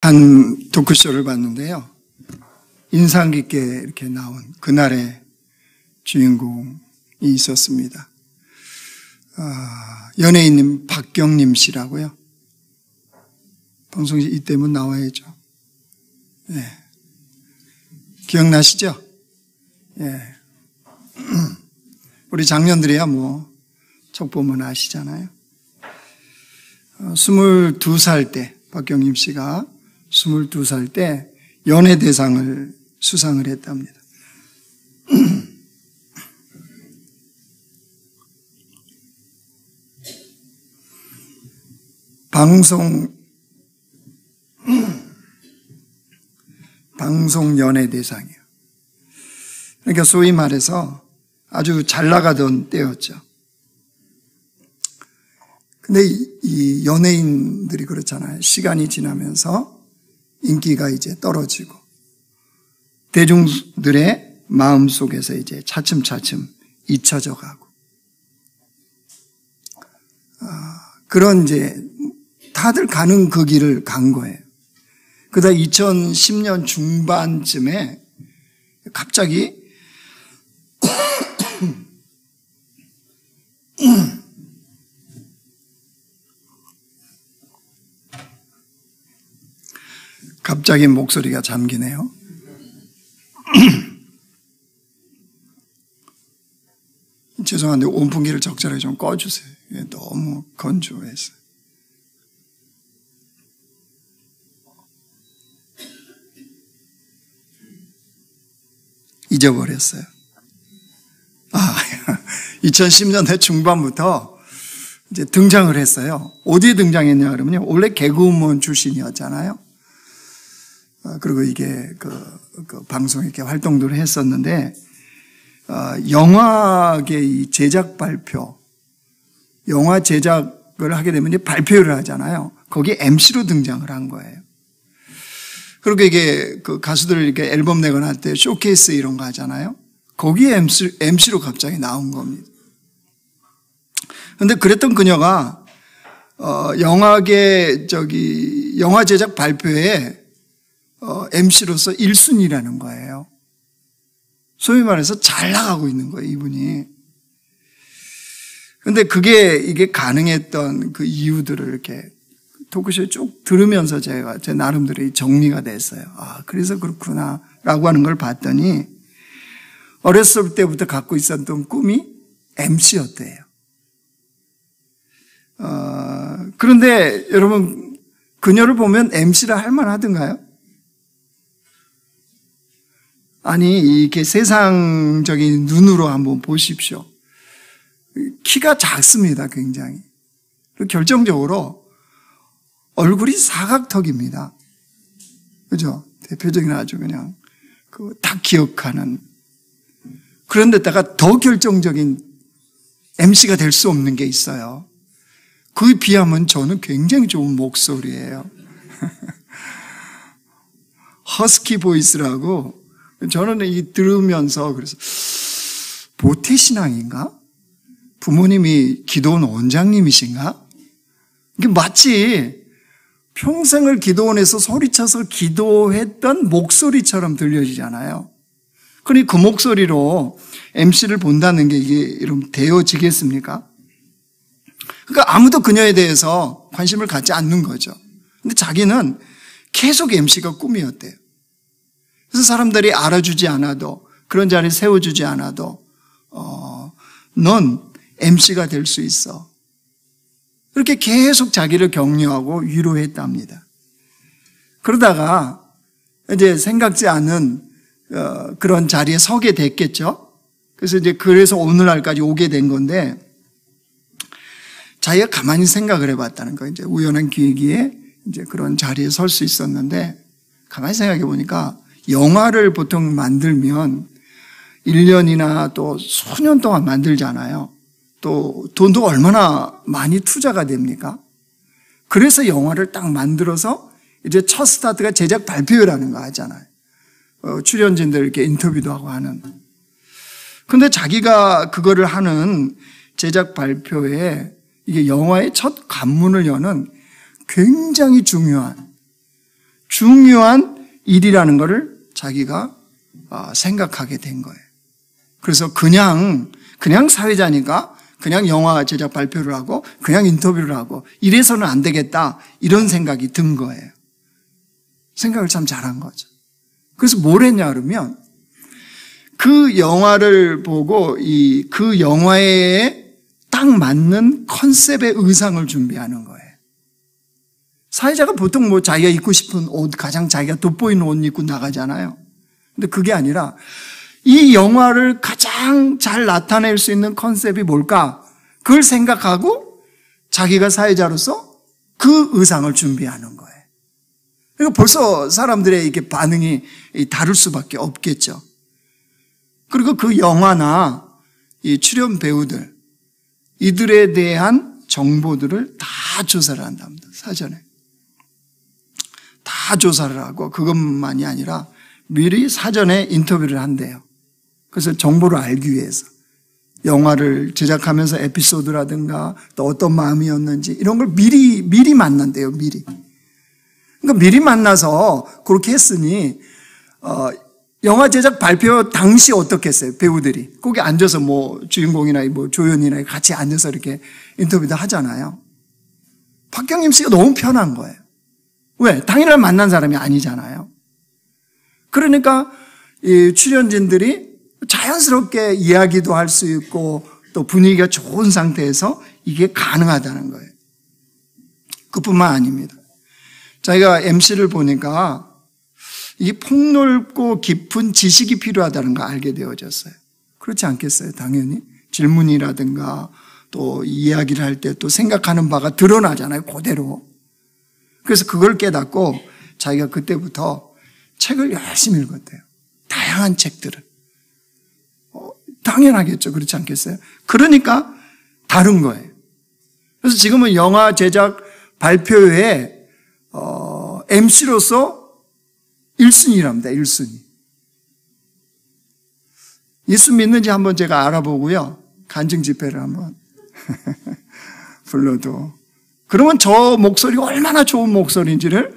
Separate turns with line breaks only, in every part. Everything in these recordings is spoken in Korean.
한 토크쇼를 봤는데요. 인상 깊게 이렇게 나온 그날의 주인공이 있었습니다. 연예인님 박경림 씨라고요. 방송이 이때면 나와야죠. 예. 기억나시죠? 예. 우리 장년들이야 척 보면 아시잖아요. 22살 때 박경림 씨가 22살 때 연예대상을 수상을 했답니다. 방송 연예대상이에요. 그러니까 소위 말해서 아주 잘 나가던 때였죠. 근데 이 연예인들이 그렇잖아요. 시간이 지나면서 인기가 이제 떨어지고 대중들의 마음 속에서 이제 차츰차츰 잊혀져 가고 그런 이제 다들 가는 그 길을 간 거예요. 그러다 2010년 중반쯤에 갑자기 목소리가 잠기네요. 죄송한데 온풍기를 적절하게 좀 꺼주세요. 너무 건조해서. 잊어버렸어요. 2010년대 중반부터 이제 등장을 했어요. 어디에 등장했냐 그러면요. 원래 개그우먼 출신이었잖아요. 그리고 이게 그 방송에 이렇게 활동들을 했었는데, 영화계 이 제작 발표, 영화 제작을 하게 되면 이제 발표를 하잖아요. 거기에 MC로 등장을 한 거예요. 그리고 이게 그 가수들 이렇게 앨범 내거나 할 때 쇼케이스 이런 거 하잖아요. 거기에 MC로 갑자기 나온 겁니다. 근데 그랬던 그녀가, 영화계 영화 제작 발표에 MC로서 1순위라는 거예요. 소위 말해서 잘 나가고 있는 거예요, 이분이. 근데 이게 가능했던 그 이유들을 이렇게 토크쇼에 쭉 들으면서 제 나름대로 정리가 됐어요. 그래서 그렇구나, 라고 하는 걸 봤더니, 어렸을 때부터 갖고 있었던 꿈이 MC였대요. 그런데 여러분, 그녀를 보면 MC라 할 만하던가요? 아니, 이렇게 세상적인 눈으로 한번 보십시오. 키가 작습니다, 굉장히. 그리고 결정적으로 얼굴이 사각턱입니다. 그죠? 대표적인 아주 그냥 딱 기억하는. 그런데다가 더 결정적인 MC가 될 수 없는 게 있어요. 그에 비하면 저는 굉장히 좋은 목소리예요. 허스키 보이스라고. 저는 이 들으면서 그래서 모태신앙인가? 부모님이 기도원 원장님이신가? 이게 마치 평생을 기도원에서 소리쳐서 기도했던 목소리처럼 들려지잖아요. 그러니 그 목소리로 MC를 본다는 게 이게 여러분 되어지겠습니까? 그러니까 아무도 그녀에 대해서 관심을 갖지 않는 거죠. 근데 자기는 계속 MC가 꿈이었대요. 그래서 사람들이 알아주지 않아도, 그런 자리에 세워주지 않아도 넌 MC가 될 수 있어. 그렇게 계속 자기를 격려하고 위로했답니다. 그러다가 이제 생각지 않은 그런 자리에 서게 됐겠죠. 그래서 오늘날까지 오게 된 건데, 자기가 가만히 생각을 해봤다는 거예요. 이제 우연한 기회기에 이제 그런 자리에 설 수 있었는데, 가만히 생각해 보니까 영화를 보통 만들면 1년이나 또 수년 동안 만들잖아요. 또 돈도 얼마나 많이 투자가 됩니까? 그래서 영화를 딱 만들어서 이제 첫 스타트가 제작 발표라는 거 하잖아요. 출연진들 이렇게 인터뷰도 하고 하는. 근데 자기가 그거를 하는 제작 발표에 이게 영화의 첫 관문을 여는 굉장히 중요한 중요한 일이라는 것을 자기가 생각하게 된 거예요. 그래서 그냥 사회자니까 그냥 영화 제작 발표를 하고 그냥 인터뷰를 하고 이래서는 안 되겠다, 이런 생각이 든 거예요. 생각을 참 잘한 거죠. 그래서 뭘 했냐 그러면 그 영화를 보고 그 영화에 딱 맞는 컨셉의 의상을 준비하는 거예요. 사회자가 보통 뭐 자기가 입고 싶은 옷, 가장 자기가 돋보이는 옷 입고 나가잖아요. 근데 그게 아니라 이 영화를 가장 잘 나타낼 수 있는 컨셉이 뭘까? 그걸 생각하고 자기가 사회자로서 그 의상을 준비하는 거예요. 그러니까 벌써 사람들의 이게 반응이 다를 수밖에 없겠죠. 그리고 그 영화나 이 출연 배우들, 이들에 대한 정보들을 다 조사를 한답니다. 사전에. 다 조사를 하고 그것만이 아니라 미리 사전에 인터뷰를 한대요. 그래서 정보를 알기 위해서. 영화를 제작하면서 에피소드라든가 또 어떤 마음이었는지 이런 걸 미리 만난대요. 미리. 그러니까 미리 만나서 그렇게 했으니 영화 제작 발표 당시 어떻게 했어요? 배우들이 거기 앉아서 뭐 주인공이나 뭐 조연이나 같이 앉아서 이렇게 인터뷰도 하잖아요. 박경림 씨가 너무 편한 거예요. 왜? 당일날 만난 사람이 아니잖아요. 그러니까 이 출연진들이 자연스럽게 이야기도 할 수 있고 또 분위기가 좋은 상태에서 이게 가능하다는 거예요. 그뿐만 아닙니다. 자기가 MC를 보니까 이 폭넓고 깊은 지식이 필요하다는 걸 알게 되어졌어요. 그렇지 않겠어요? 당연히 질문이라든가 또 이야기를 할 때 또 생각하는 바가 드러나잖아요. 그대로. 그래서 그걸 깨닫고 자기가 그때부터 책을 열심히 읽었대요. 다양한 책들을. 당연하겠죠. 그렇지 않겠어요? 그러니까 다른 거예요. 그래서 지금은 영화 제작 발표회에 MC로서 1순위랍니다. 1순위. 예수 믿는지 한번 제가 알아보고요. 간증 집회를 한번 불러도. 그러면 저 목소리가 얼마나 좋은 목소리인지를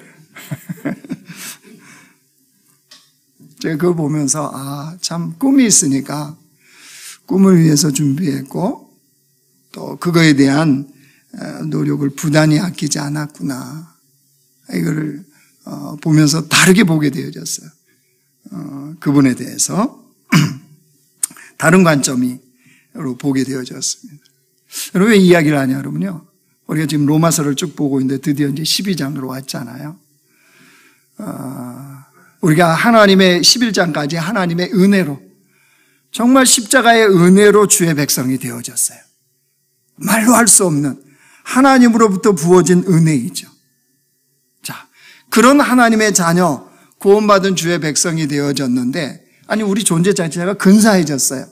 제가 그걸 보면서 참 꿈이 있으니까 꿈을 위해서 준비했고 또 그거에 대한 노력을 부단히 아끼지 않았구나. 이거를 보면서 다르게 보게 되어졌어요. 그분에 대해서 다른 관점으로 보게 되어졌습니다. 여러분 왜 이야기를 하냐 그러면요. 우리가 지금 로마서를 쭉 보고 있는데 드디어 이제 12장으로 왔잖아요. 우리가 하나님의 11장까지 하나님의 은혜로 정말 십자가의 은혜로 주의 백성이 되어졌어요. 말로 할 수 없는 하나님으로부터 부어진 은혜이죠. 자, 그런 하나님의 자녀, 구원받은 주의 백성이 되어졌는데 우리 존재 자체가 근사해졌어요.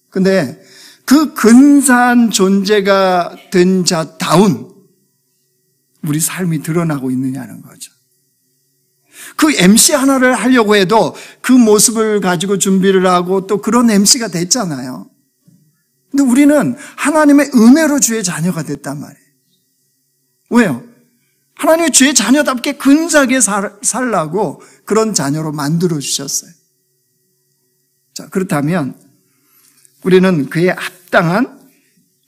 근데 그 근사한 존재가 된 자다운 우리 삶이 드러나고 있느냐는 거죠. 그 MC 하나를 하려고 해도 그 모습을 가지고 준비를 하고 또 그런 MC가 됐잖아요. 근데 우리는 하나님의 은혜로 주의 자녀가 됐단 말이에요. 왜요? 하나님의 주의 자녀답게 근사하게 살라고 그런 자녀로 만들어 주셨어요. 자, 그렇다면 우리는 그에 합당한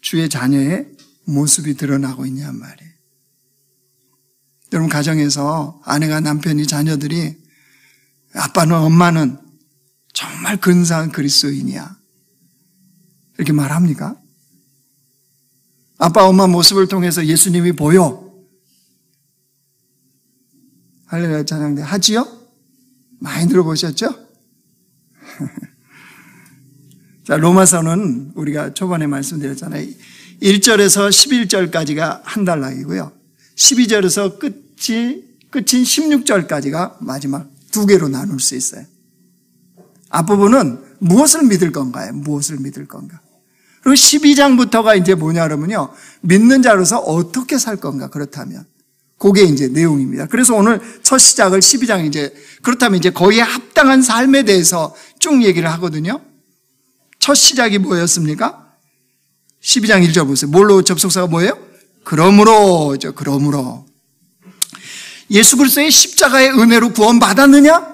주의 자녀의 모습이 드러나고 있냔 말이에요. 여러분 가정에서 아내가 남편이 자녀들이 아빠는 엄마는 정말 근사한 그리스도인이야 이렇게 말합니까? 아빠 엄마 모습을 통해서 예수님이 보여. 할렐루야 찬양대 하지요? 많이 들어보셨죠? 자, 로마서는 우리가 초반에 말씀드렸잖아요. 1절에서 11절까지가 한 단락이고요. 12절에서 끝인 16절까지가 마지막 두 개로 나눌 수 있어요. 앞부분은 무엇을 믿을 건가요? 무엇을 믿을 건가? 그리고 12장부터가 이제 뭐냐 그러면요. 믿는 자로서 어떻게 살 건가? 그렇다면. 그게 이제 내용입니다. 그래서 오늘 첫 시작을 12장 그렇다면 이제 거기에 합당한 삶에 대해서 쭉 얘기를 하거든요. 첫 시작이 뭐였습니까? 12장 1절 보세요. 뭘로 접속사가 뭐예요? 그러므로. 예수 그리스도의 십자가의 은혜로 구원받았느냐?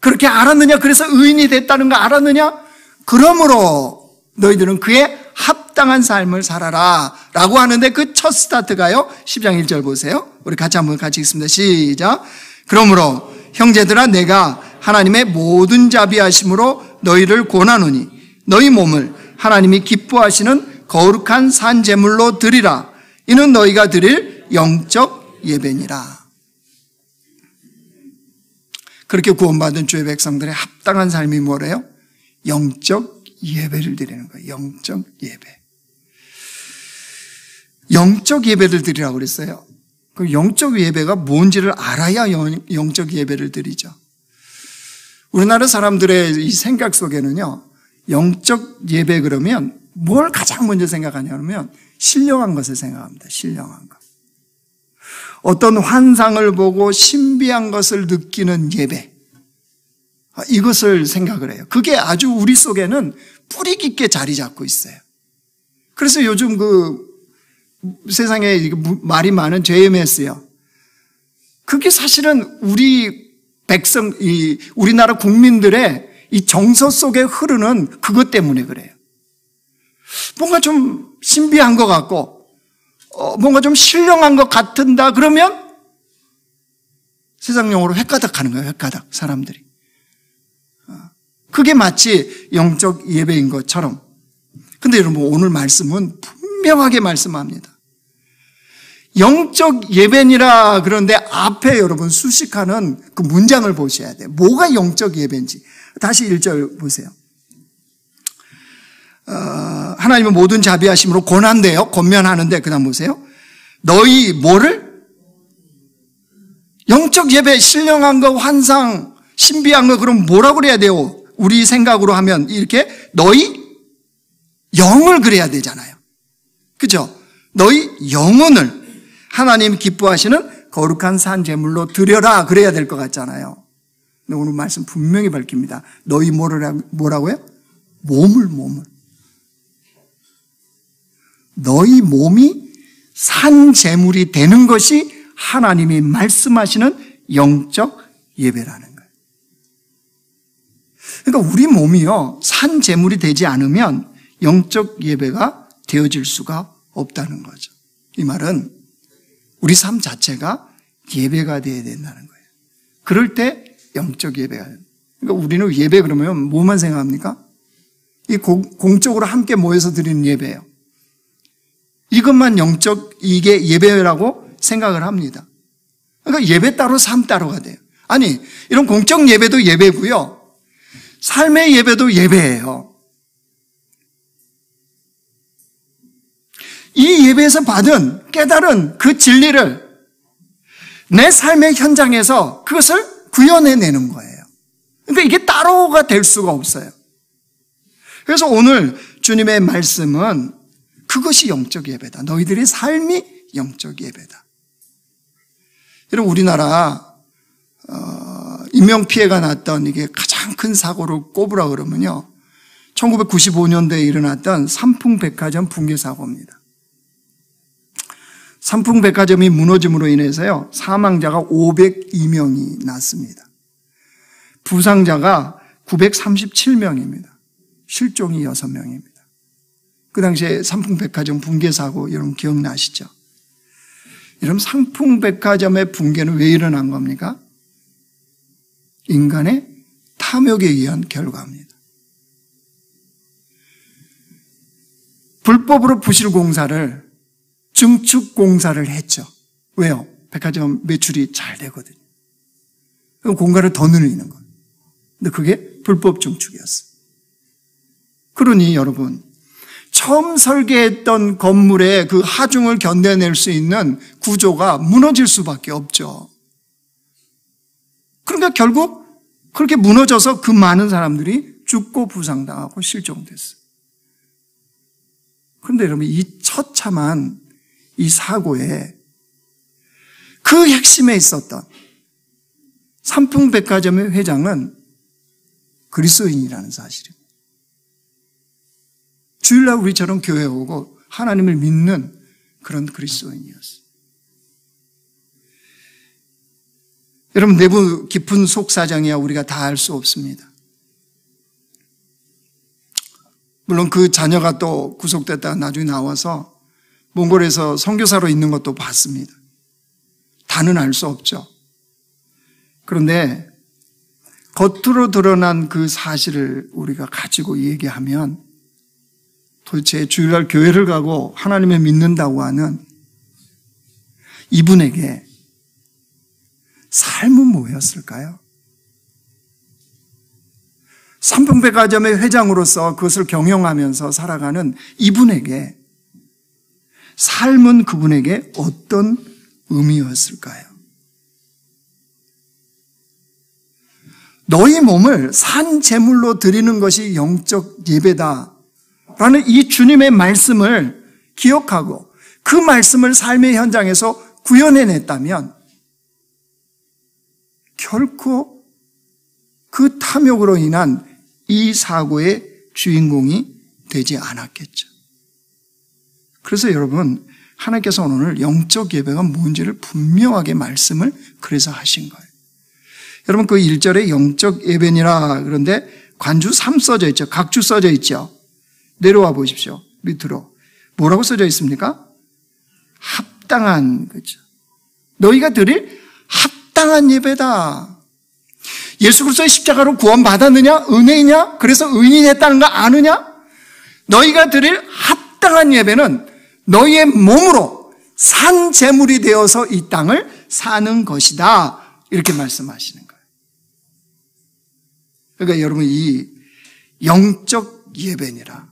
그렇게 알았느냐? 그래서 의인이 됐다는 거 알았느냐? 그러므로 너희들은 그의 합당한 삶을 살아라 라고 하는데 그 첫 스타트가요 10장 1절 보세요. 우리 한번 같이 읽습니다. 시작. 그러므로 형제들아 내가 하나님의 모든 자비하심으로 너희를 권하노니 너희 몸을 하나님이 기뻐하시는 거룩한 산 제물로 드리라. 이는 너희가 드릴 영적 예배니라. 그렇게 구원받은 주의 백성들의 합당한 삶이 뭐래요? 영적 예배를 드리는 거예요. 영적 예배. 영적 예배를 드리라고 그랬어요. 그 영적 예배가 뭔지를 알아야 영적 예배를 드리죠. 우리나라 사람들의 이 생각 속에는요, 영적 예배 그러면 뭘 가장 먼저 생각하냐면 신령한 것을 생각합니다. 신령한 것. 어떤 환상을 보고 신비한 것을 느끼는 예배. 이것을 생각을 해요. 그게 아주 우리 속에는 뿌리 깊게 자리 잡고 있어요. 그래서 요즘 세상에 말이 많은 JMS요. 그게 사실은 우리 백성, 우리나라 국민들의 이 정서 속에 흐르는 그것 때문에 그래요. 뭔가 좀 신비한 것 같고, 뭔가 좀 신령한 것 같은다 그러면 세상 용어로 획가닥 하는 거예요. 획가닥 사람들이. 그게 마치 영적 예배인 것처럼. 근데 여러분 오늘 말씀은 분명하게 말씀합니다. 영적 예배니라 그런데 앞에 여러분 수식하는 그 문장을 보셔야 돼요. 뭐가 영적 예배인지. 다시 1절 보세요. 하나님은 모든 자비하심으로 권한대요. 권면하는데 그 다음 보세요. 너희 뭐를? 영적 예배, 신령한 거, 환상, 신비한 거 그럼 뭐라고 그래야 돼요? 우리 생각으로 하면 이렇게 너희 영을 그래야 되잖아요. 그죠? 너희 영혼을 하나님 기뻐하시는 거룩한 산 제물로 드려라 그래야 될 것 같잖아요. 근데 오늘 말씀 분명히 밝힙니다. 너희 뭐라고요? 몸을. 너희 몸이 산 제물이 되는 것이 하나님이 말씀하시는 영적 예배라는 거예요. 그러니까 우리 몸이요, 산 제물이 되지 않으면 영적 예배가 되어질 수가 없다는 거죠. 이 말은 우리 삶 자체가 예배가 되어야 된다는 거예요. 그럴 때 영적 예배가 돼요. 그러니까 우리는 예배 그러면 뭐만 생각합니까? 이 공적으로 함께 모여서 드리는 예배예요. 이것만 이게 예배라고 생각을 합니다. 그러니까 예배 따로 삶 따로가 돼요. 아니, 이런 공적 예배도 예배고요. 삶의 예배도 예배예요. 이 예배에서 받은 깨달은 그 진리를 내 삶의 현장에서 그것을 구현해내는 거예요. 그러니까 이게 따로가 될 수가 없어요. 그래서 오늘 주님의 말씀은 그것이 영적 예배다. 너희들의 삶이 영적 예배다. 여러분 우리나라 인명피해가 났던 이게 가장 큰 사고를 꼽으라 그러면요 1995년도에 일어났던 삼풍백화점 붕괴 사고입니다. 삼풍백화점이 무너짐으로 인해서요 사망자가 502명이 났습니다. 부상자가 937명입니다. 실종이 6명입니다. 그 당시에 삼풍백화점 붕괴 사고 여러분 기억나시죠? 여러분 삼풍백화점의 붕괴는 왜 일어난 겁니까? 인간의 탐욕에 의한 결과입니다. 불법으로 부실공사를 증축공사를 했죠. 왜요? 백화점 매출이 잘 되거든요. 그럼 공가를 더 늘리는 거예요. 근데 그게 불법 증축이었어요. 그러니 여러분 처음 설계했던 건물의 그 하중을 견뎌낼 수 있는 구조가 무너질 수밖에 없죠. 그러니까 결국 그렇게 무너져서 그 많은 사람들이 죽고 부상당하고 실종됐어요. 그런데 여러분 이 처참한 이 사고에 그 핵심에 있었던 삼풍백화점의 회장은 그리스도인이라는 사실입니다. 주일날 우리처럼 교회에 오고 하나님을 믿는 그런 그리스도인이었어요. 여러분, 내부 깊은 속사정이야 우리가 다 알 수 없습니다. 물론 그 자녀가 또 구속됐다가 나중에 나와서 몽골에서 선교사로 있는 것도 봤습니다. 다는 알 수 없죠. 그런데 겉으로 드러난 그 사실을 우리가 가지고 얘기하면 도대체 주일날 교회를 가고 하나님을 믿는다고 하는 이분에게 삶은 뭐였을까요? 삼풍백화점의 회장으로서 그것을 경영하면서 살아가는 이분에게 삶은 그분에게 어떤 의미였을까요? 너희 몸을 산 제물로 드리는 것이 영적 예배다 라는 이 주님의 말씀을 기억하고 그 말씀을 삶의 현장에서 구현해냈다면 결코 그 탐욕으로 인한 이 사고의 주인공이 되지 않았겠죠. 그래서 여러분, 하나님께서 오늘 영적 예배가 뭔지를 분명하게 말씀을 그래서 하신 거예요. 여러분, 그 1절에 영적 예배니라 그런데 관주 3 써져 있죠. 각주 써져 있죠. 내려와 보십시오. 밑으로. 뭐라고 써져 있습니까? 합당한, 그죠. 너희가 드릴 합당한 예배다. 예수 그리스도의 십자가로 구원받았느냐? 은혜이냐? 그래서 의인이 됐다는 거 아느냐? 너희가 드릴 합당한 예배는 너희의 몸으로 산 제물이 되어서 이 땅을 사는 것이다. 이렇게 말씀하시는 거예요. 그러니까 여러분, 이 영적 예배니라.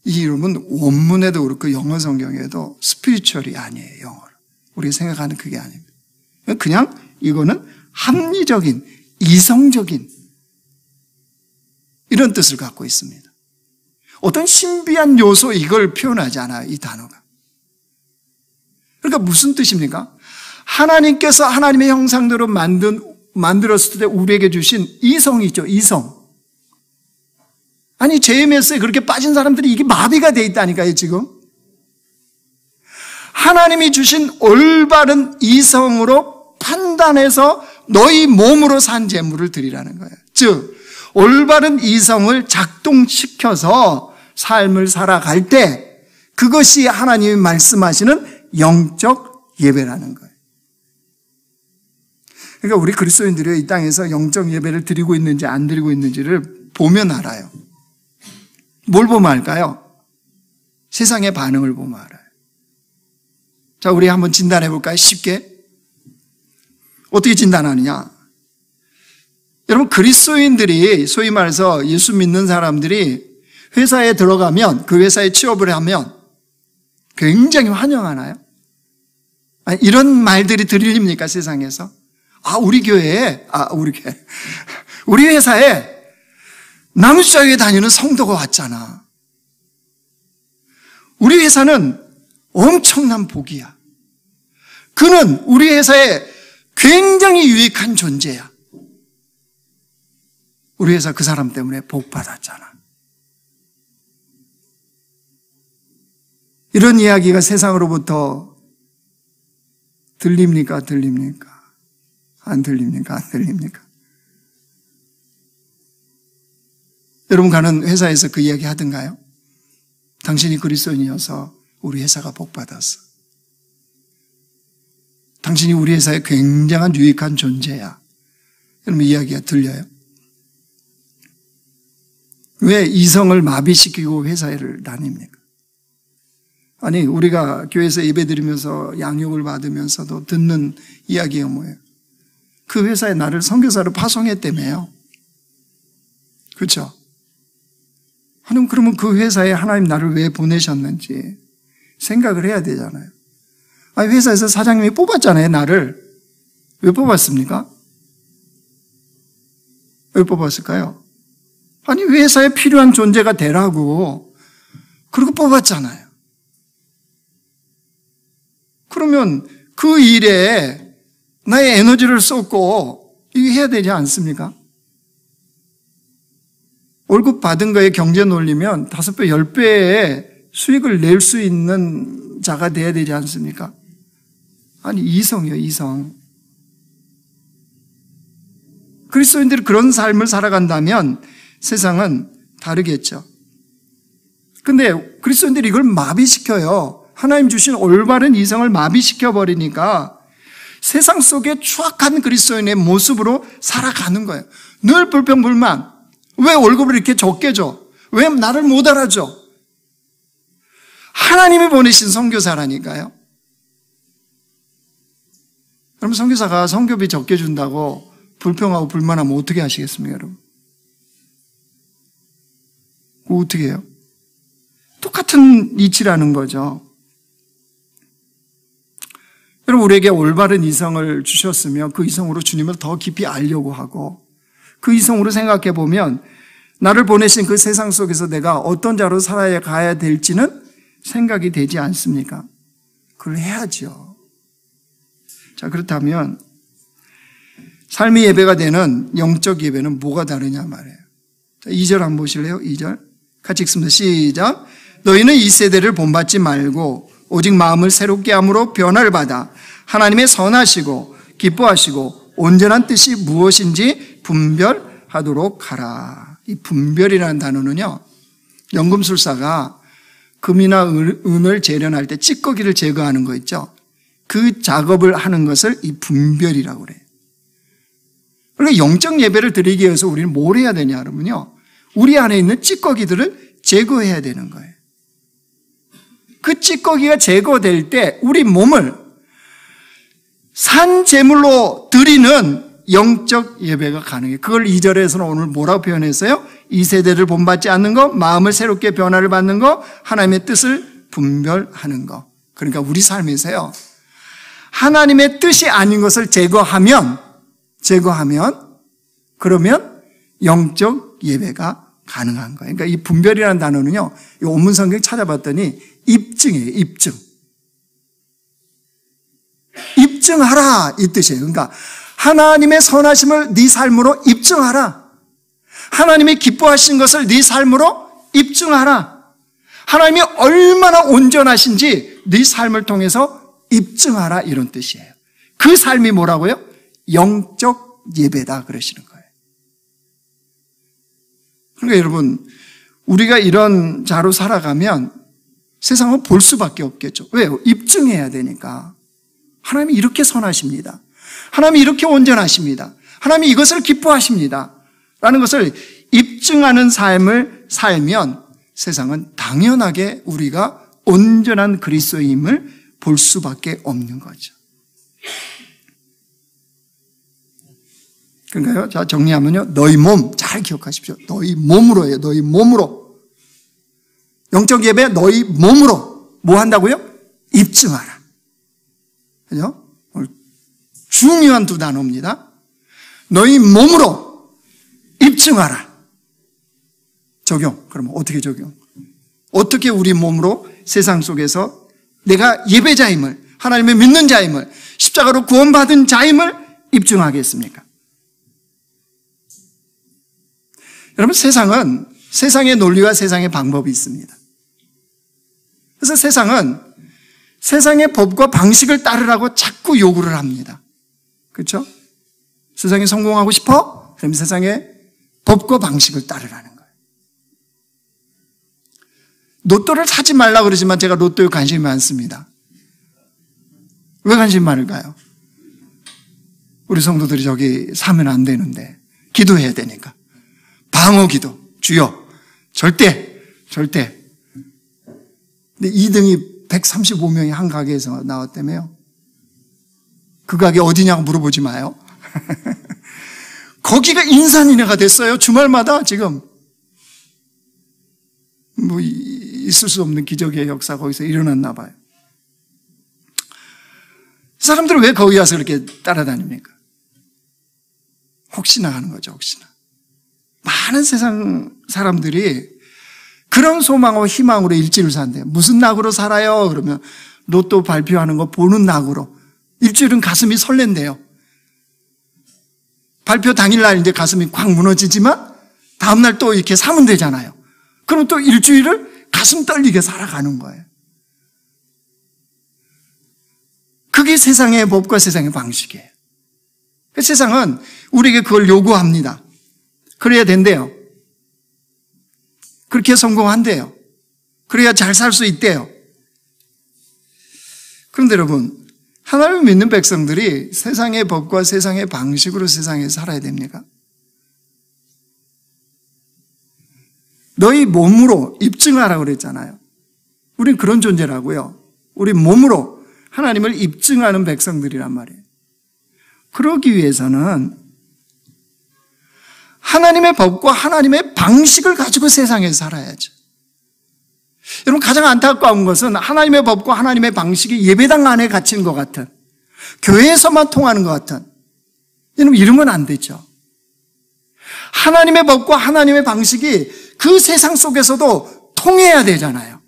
이 이름은 원문에도 그렇고 영어 성경에도 스피리추얼이 아니에요. 영어로. 우리가 생각하는 그게 아닙니다. 그냥 이거는 합리적인, 이성적인 이런 뜻을 갖고 있습니다. 어떤 신비한 요소 이걸 표현하지 않아요. 이 단어가. 그러니까 무슨 뜻입니까? 하나님께서 하나님의 형상대로 만들었을 때 우리에게 주신 이성이 있죠. 이성. 아니, JMS에 그렇게 빠진 사람들이 이게 마비가 돼 있다니까요, 지금. 하나님이 주신 올바른 이성으로 판단해서 너희 몸으로 산 제물을 드리라는 거예요. 즉, 올바른 이성을 작동시켜서 삶을 살아갈 때 그것이 하나님이 말씀하시는 영적 예배라는 거예요. 그러니까 우리 그리스도인들이 이 땅에서 영적 예배를 드리고 있는지 안 드리고 있는지를 보면 알아요. 뭘 보면 알까요? 세상의 반응을 보면 알아요. 자, 우리 한번 진단해 볼까요? 쉽게. 어떻게 진단하느냐? 여러분, 그리스도인들이 소위 말해서 예수 믿는 사람들이 회사에 들어가면, 그 회사에 취업을 하면 굉장히 환영하나요? 아니, 이런 말들이 들립니까, 세상에서? 우리 회사에 남수자교회 다니는 성도가 왔잖아. 우리 회사는 엄청난 복이야. 그는 우리 회사에 굉장히 유익한 존재야. 우리 회사 그 사람 때문에 복 받았잖아. 이런 이야기가 세상으로부터 들립니까? 안 들립니까? 여러분 가는 회사에서 그 이야기 하던가요? 당신이 그리스도인이어서 우리 회사가 복 받았어. 당신이 우리 회사에 굉장한 유익한 존재야. 여러분 이야기가 들려요? 왜 이성을 마비시키고 회사를 다닙니까? 아니, 우리가 교회에서 예배드리면서 양육을 받으면서도 듣는 이야기가 뭐예요? 그 회사에 나를 선교사로 파송했다며요. 그렇죠? 하나님, 그러면 그 회사에 하나님 나를 왜 보내셨는지 생각을 해야 되잖아요. 아니, 회사에서 사장님이 뽑았잖아요, 나를. 왜 뽑았습니까? 왜 뽑았을까요? 아니, 회사에 필요한 존재가 되라고. 그리고 뽑았잖아요. 그러면 그 일에 나의 에너지를 쏟고 이거 해야 되지 않습니까? 월급 받은 거에 경제 놀리면 5배, 10배의 수익을 낼 수 있는 자가 돼야 되지 않습니까? 아니, 이성이요, 이성. 그리스도인들이 그런 삶을 살아간다면 세상은 다르겠죠. 근데 그리스도인들이 이걸 마비시켜요. 하나님 주신 올바른 이성을 마비시켜버리니까 세상 속에 추악한 그리스도인의 모습으로 살아가는 거예요. 늘 불평불만. 왜 월급을 이렇게 적게 줘? 왜 나를 못 알아줘? 하나님이 보내신 선교사라니까요. 그럼 선교사가 선교비 적게 준다고 불평하고 불만하면 어떻게 하시겠습니까, 여러분? 어떻게 해요? 똑같은 이치라는 거죠. 여러분, 우리에게 올바른 이성을 주셨으며 그 이성으로 주님을 더 깊이 알려고 하고 그 이성으로 생각해 보면 나를 보내신 그 세상 속에서 내가 어떤 자로 살아야 가야 될지는 생각이 되지 않습니까? 그걸 해야죠. 자, 그렇다면 삶의 예배가 되는 영적 예배는 뭐가 다르냐 말이에요. 자, 2절 한번 보실래요? 2절 같이 읽습니다. 시작. 너희는 이 세대를 본받지 말고 오직 마음을 새롭게 함으로 변화를 받아 하나님의 선하시고 기뻐하시고 온전한 뜻이 무엇인지 분별하도록 하라. 이 분별이라는 단어는요, 연금술사가 금이나 은을 재련할 때 찌꺼기를 제거하는 거 있죠. 그 작업을 하는 것을 이 분별이라고 그래요. 그러니까 영적 예배를 드리기 위해서 우리는 뭘 해야 되냐 그러면요, 우리 안에 있는 찌꺼기들을 제거해야 되는 거예요. 그 찌꺼기가 제거될 때 우리 몸을 산 제물로 드리는 영적 예배가 가능해요. 그걸 2절에서는 오늘 뭐라고 표현했어요? 이 세대를 본받지 않는 것, 마음을 새롭게 변화를 받는 것, 하나님의 뜻을 분별하는 것. 그러니까 우리 삶에서요, 하나님의 뜻이 아닌 것을 제거하면 그러면 영적 예배가 가능한 거예요. 그러니까 이 분별이라는 단어는요, 이 원문 성경 찾아봤더니 입증이에요. 입증하라 이 뜻이에요. 그러니까 하나님의 선하심을 네 삶으로 입증하라. 하나님이 기뻐하신 것을 네 삶으로 입증하라. 하나님이 얼마나 온전하신지 네 삶을 통해서 입증하라, 이런 뜻이에요. 그 삶이 뭐라고요? 영적 예배다 그러시는 거예요. 그러니까 여러분, 우리가 이런 자로 살아가면 세상은 볼 수밖에 없겠죠. 왜요? 입증해야 되니까. 하나님이 이렇게 선하십니다. 하나님이 이렇게 온전하십니다. 하나님이 이것을 기뻐하십니다. 라는 것을 입증하는 삶을 살면 세상은 당연하게 우리가 온전한 그리스도임을 볼 수밖에 없는 거죠. 그러니까요, 자, 정리하면요, 너희 몸, 잘 기억하십시오. 너희 몸으로 해요. 너희 몸으로. 영적 예배 너희 몸으로 뭐 한다고요? 입증하라. 그죠? 오늘 중요한 두 단어입니다. 너희 몸으로 입증하라. 적용. 그럼 어떻게 적용? 어떻게 우리 몸으로 세상 속에서 내가 예배자임을, 하나님의 믿는 자임을, 십자가로 구원받은 자임을 입증하겠습니까? 여러분, 세상은 세상의 논리와 세상의 방법이 있습니다. 그래서 세상은 세상의 법과 방식을 따르라고 자꾸 요구를 합니다. 그렇죠? 세상에 성공하고 싶어? 그럼 세상의 법과 방식을 따르라는 거예요. 로또를 사지 말라고 그러지만 제가 로또에 관심이 많습니다. 왜 관심이 많을까요? 우리 성도들이 저기 사면 안 되는데 기도해야 되니까. 방어 기도. 주여, 절대. 근데 2등이 135명이 한 가게에서 나왔다며요. 그 가게 어디냐고 물어보지 마요. 거기가 인산인해가 됐어요. 주말마다 지금. 뭐 있을 수 없는 기적의 역사 거기서 일어났나 봐요. 사람들은 왜 거기 가서 그렇게 따라다닙니까? 혹시나 하는 거죠, 혹시나. 많은 세상 사람들이 그런 소망과 희망으로 일주일을 산대요. 무슨 낙으로 살아요? 그러면 로또 발표하는 거 보는 낙으로. 일주일은 가슴이 설렌대요. 발표 당일날 이제 가슴이 꽉 무너지지만 다음날 또 이렇게 사면 되잖아요. 그럼 또 일주일을 가슴 떨리게 살아가는 거예요. 그게 세상의 법과 세상의 방식이에요. 그 세상은 우리에게 그걸 요구합니다. 그래야 된대요. 그렇게 성공한대요. 그래야 잘 살 수 있대요. 그런데 여러분, 하나님을 믿는 백성들이 세상의 법과 세상의 방식으로 세상에 살아야 됩니까? 너희 몸으로 입증하라고 그랬잖아요. 우린 그런 존재라고요. 우리 몸으로 하나님을 입증하는 백성들이란 말이에요. 그러기 위해서는 하나님의 법과 하나님의 방식을 가지고 세상에 살아야죠. 여러분, 가장 안타까운 것은 하나님의 법과 하나님의 방식이 예배당 안에 갇힌 것 같은, 교회에서만 통하는 것 같은, 여러분, 이러면 안 되죠. 하나님의 법과 하나님의 방식이 그 세상 속에서도 통해야 되잖아요.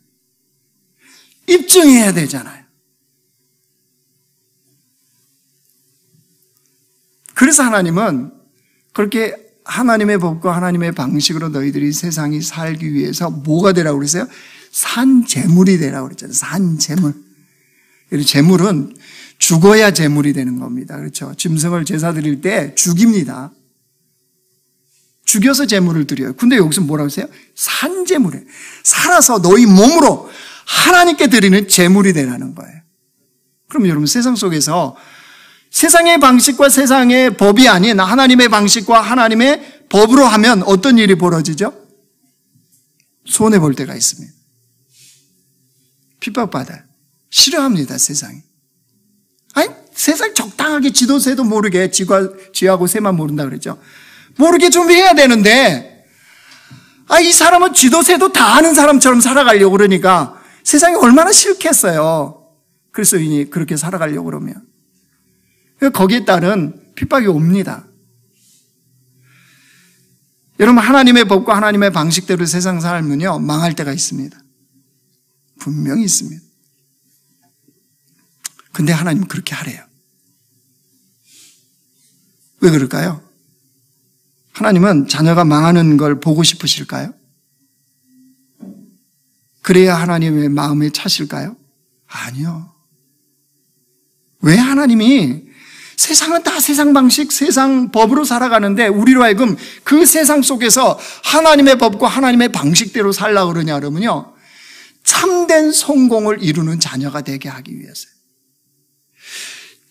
입증해야 되잖아요. 그래서 하나님은 그렇게 하나님의 법과 하나님의 방식으로 너희들이 세상이 살기 위해서 뭐가 되라고 그랬어요? 산 제물이 되라고 그랬잖아요. 산 제물. 제물은 죽어야 제물이 되는 겁니다. 그렇죠? 짐승을 제사 드릴 때 죽입니다. 죽여서 제물을 드려요. 근데 여기서 뭐라고 했어요? 산 제물이에요. 살아서 너희 몸으로 하나님께 드리는 제물이 되라는 거예요. 그럼 여러분, 세상 속에서 세상의 방식과 세상의 법이 아닌 하나님의 방식과 하나님의 법으로 하면 어떤 일이 벌어지죠? 손해볼 때가 있습니다. 핍박받아요. 싫어합니다, 세상이. 아니, 세상 적당하게 지도새도 모르게, 쥐하고 새만 모른다 그랬죠. 모르게 좀 해야 되는데, 이 사람은 지도새도 다 아는 사람처럼 살아가려고 그러니까 세상이 얼마나 싫겠어요. 그래서 그렇게 살아가려고 그러면. 거기에 따른 핍박이 옵니다. 여러분, 하나님의 법과 하나님의 방식대로 세상 살면요, 망할 때가 있습니다. 분명히 있습니다. 근데 하나님은 그렇게 하래요. 왜 그럴까요? 하나님은 자녀가 망하는 걸 보고 싶으실까요? 그래야 하나님의 마음에 차실까요? 아니요. 왜 하나님이 세상은 다 세상 방식, 세상 법으로 살아가는데 우리로 하여금 그 세상 속에서 하나님의 법과 하나님의 방식대로 살려고 그러냐 그러면요, 참된 성공을 이루는 자녀가 되게 하기 위해서요.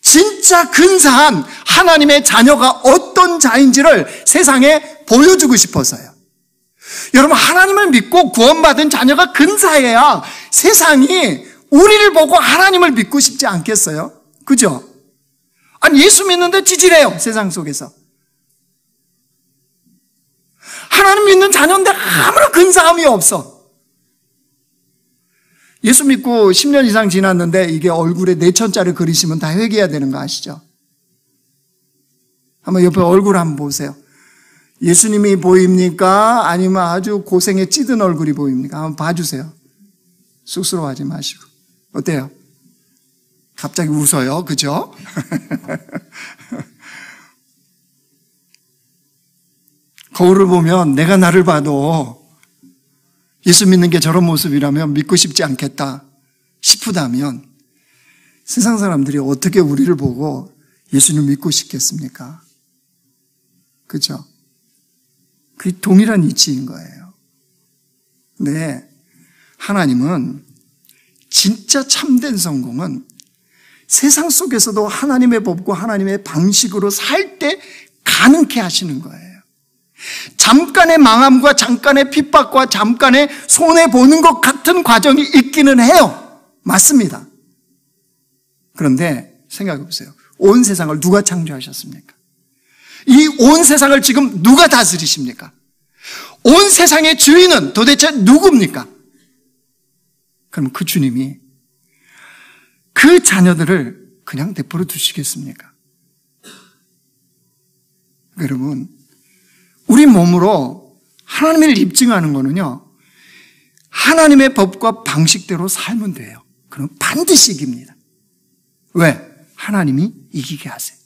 진짜 근사한 하나님의 자녀가 어떤 자인지를 세상에 보여주고 싶어서요. 여러분, 하나님을 믿고 구원받은 자녀가 근사해야 세상이 우리를 보고 하나님을 믿고 싶지 않겠어요? 그죠? 아니, 예수 믿는데 찌질해요, 세상 속에서. 하나님 믿는 자녀인데 아무런 근사함이 없어. 예수 믿고 10년 이상 지났는데 이게 얼굴에 4천짜리 그리시면 다 회개해야 되는 거 아시죠? 한번 옆에 얼굴 한번 보세요. 예수님이 보입니까? 아니면 아주 고생에 찌든 얼굴이 보입니까? 한번 봐주세요. 쑥스러워하지 마시고. 어때요? 갑자기 웃어요. 그죠? 거울을 보면 내가 나를 봐도 예수 믿는 게 저런 모습이라면 믿고 싶지 않겠다 싶다면 세상 사람들이 어떻게 우리를 보고 예수님 믿고 싶겠습니까? 그죠? 그게 동일한 이치인 거예요. 근데 하나님은 진짜 참된 성공은 세상 속에서도 하나님의 법과 하나님의 방식으로 살 때 가능케 하시는 거예요. 잠깐의 망함과 잠깐의 핍박과 잠깐의 손해보는 것 같은 과정이 있기는 해요. 맞습니다. 그런데 생각해 보세요. 온 세상을 누가 창조하셨습니까? 이 온 세상을 지금 누가 다스리십니까? 온 세상의 주인은 도대체 누굽니까? 그럼 그 주님이 그 자녀들을 그냥 내버려 두시겠습니까? 여러분, 우리 몸으로 하나님을 입증하는 거는요, 하나님의 법과 방식대로 살면 돼요. 그럼 반드시 이깁니다. 왜? 하나님이 이기게 하세요.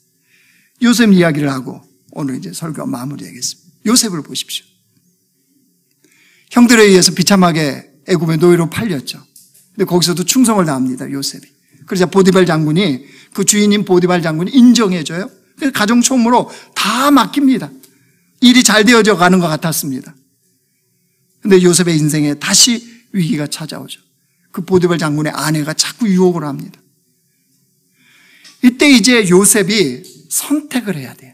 요셉 이야기를 하고 오늘 이제 설교 마무리하겠습니다. 요셉을 보십시오. 형들에 의해서 비참하게 애굽의 노예로 팔렸죠. 근데 거기서도 충성을 다합니다, 요셉이. 그러자 보디발 장군이, 그 주인인 보디발 장군이 인정해줘요. 가정 총무로 다 맡깁니다. 일이 잘 되어져 가는 것 같았습니다. 근데 요셉의 인생에 다시 위기가 찾아오죠. 그 보디발 장군의 아내가 자꾸 유혹을 합니다. 이때 이제 요셉이 선택을 해야 돼요.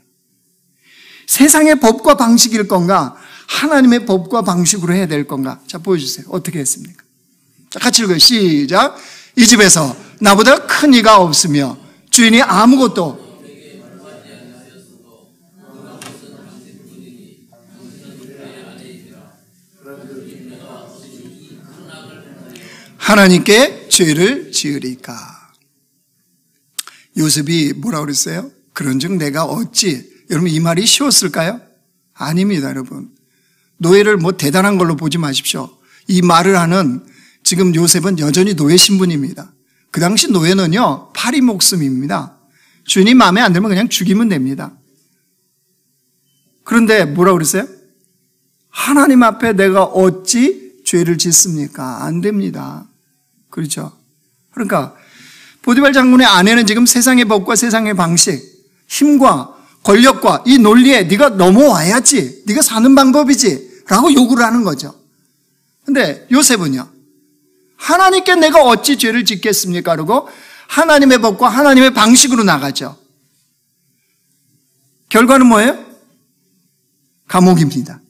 세상의 법과 방식일 건가, 하나님의 법과 방식으로 해야 될 건가. 자, 보여주세요. 어떻게 했습니까? 자, 같이 읽어요. 시작. 이 집에서 나보다 큰 이가 없으며 주인이 아무것도 하나님께 죄를 지으리까. 요셉이 뭐라고 그랬어요? 그런즉 내가 어찌, 여러분 이 말이 쉬웠을까요? 아닙니다, 여러분. 노예를 뭐 대단한 걸로 보지 마십시오. 이 말을 하는 지금 요셉은 여전히 노예 신분입니다. 그 당시 노예는요, 파리 목숨입니다. 주인이 마음에 안 들면 그냥 죽이면 됩니다. 그런데 뭐라고 그랬어요? 하나님 앞에 내가 어찌 죄를 짓습니까? 안 됩니다. 그렇죠? 그러니까 보디발 장군의 아내는 지금 세상의 법과 세상의 방식, 힘과 권력과 이 논리에 네가 넘어와야지, 네가 사는 방법이지 라고 요구를 하는 거죠. 근데 요셉은요, 하나님께 내가 어찌 죄를 짓겠습니까? 그러고 하나님의 법과 하나님의 방식으로 나가죠. 결과는 뭐예요? 감옥입니다.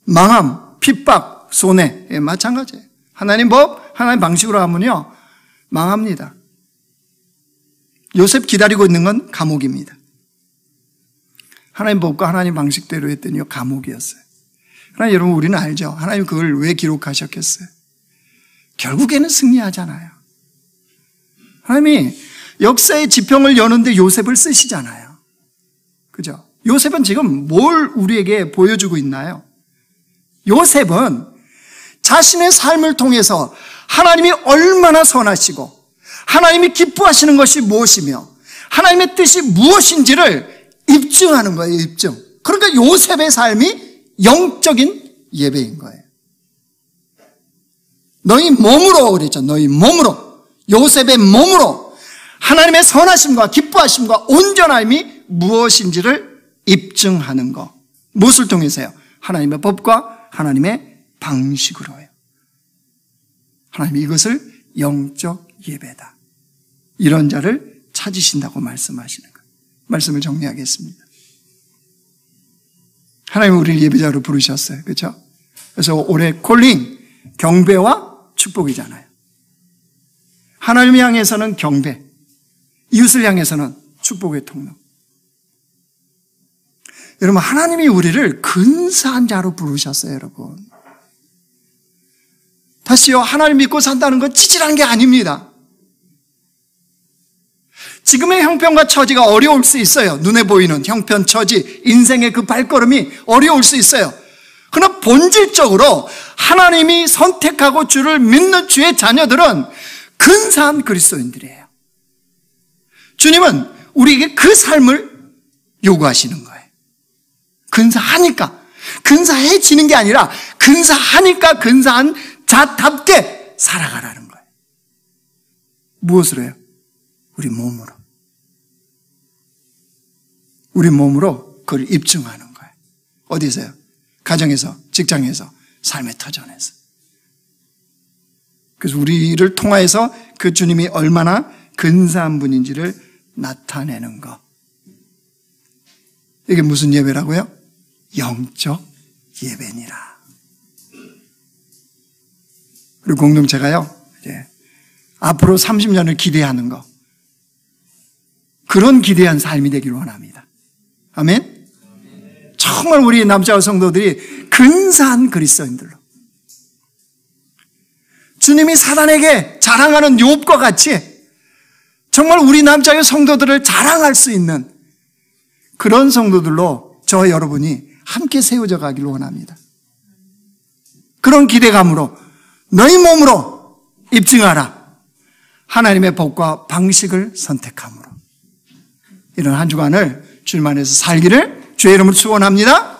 망함, 핍박, 손해. 예, 마찬가지예요. 하나님 법, 하나님 방식으로 하면요, 망합니다. 요셉 기다리고 있는 건 감옥입니다. 하나님 법과 하나님 방식대로 했더니 감옥이었어요. 그러나 여러분, 우리는 알죠. 하나님 그걸 왜 기록하셨겠어요? 결국에는 승리하잖아요. 하나님이 역사의 지평을 여는데 요셉을 쓰시잖아요. 그죠? 요셉은 지금 뭘 우리에게 보여주고 있나요? 요셉은 자신의 삶을 통해서 하나님이 얼마나 선하시고 하나님이 기뻐하시는 것이 무엇이며 하나님의 뜻이 무엇인지를 입증하는 거예요. 입증. 그러니까 요셉의 삶이 영적인 예배인 거예요. 너희 몸으로 그랬죠. 너희 몸으로, 요셉의 몸으로 하나님의 선하심과 기뻐하심과 온전함이 무엇인지를 입증하는 것. 무엇을 통해서요? 하나님의 법과 하나님의 방식으로요. 하나님이 이것을 영적 예배다, 이런 자를 찾으신다고 말씀하시는 거예요. 말씀을 정리하겠습니다. 하나님은 우리를 예배자로 부르셨어요. 그렇죠? 그래서 올해 콜링, 경배와 축복이잖아요. 하나님을 향해서는 경배, 이웃을 향해서는 축복의 통로. 여러분, 하나님이 우리를 근사한 자로 부르셨어요, 여러분. 다시요, 하나님 믿고 산다는 건 치질한 게 아닙니다. 지금의 형편과 처지가 어려울 수 있어요. 눈에 보이는 형편, 처지, 인생의 그 발걸음이 어려울 수 있어요. 그러나 본질적으로 하나님이 선택하고 주를 믿는 주의 자녀들은 근사한 그리스도인들이에요. 주님은 우리에게 그 삶을 요구하시는 거예요. 근사하니까, 근사해지는 게 아니라 근사하니까 근사한 자답게 살아가라는 거예요. 무엇으로 해요? 우리 몸으로. 우리 몸으로 그걸 입증하는 거예요. 어디서요? 가정에서, 직장에서, 삶의 터전에서. 그래서 우리를 통하여서 그 주님이 얼마나 근사한 분인지를 나타내는 것. 이게 무슨 예배라고요? 영적 예배니라. 그리고 공동체가요, 이제 앞으로 30년을 기대하는 것, 그런 기대한 삶이 되기를 원합니다. 아멘? 정말 우리 남자와 성도들이 근사한 그리스도인들로, 주님이 사단에게 자랑하는 욥과 같이 정말 우리 남자의 성도들을 자랑할 수 있는 그런 성도들로 저 여러분이 함께 세워져 가기를 원합니다. 그런 기대감으로 너희 몸으로 입증하라. 하나님의 법과 방식을 선택함으로. 이런 한 주간을 주님 안에서 살기를 주의 이름으로 축원합니다.